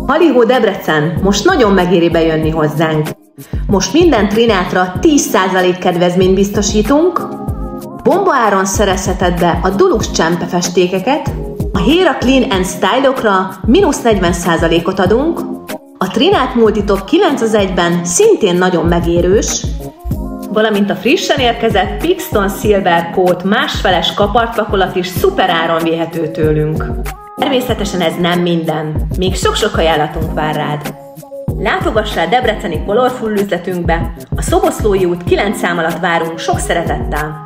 Halihó Debrecen, most nagyon megéri bejönni hozzánk. Most minden Trinátra 10% kedvezményt biztosítunk, bombaáron szerezheted be a Dulux csempefestékeket, a Héra Clean & Style-okra -40%-ot adunk, a Trinát Multitop 9/1-ben szintén nagyon megérős, valamint a frissen érkezett Pixton Silver Coat másfeles kapartvakolat is szuper áron vihető tőlünk. Természetesen ez nem minden, még sok-sok ajánlatunk vár rád. Látogass el debreceni Colorful üzletünkbe, a Szoboszlói út 9 szám alatt várunk sok szeretettel!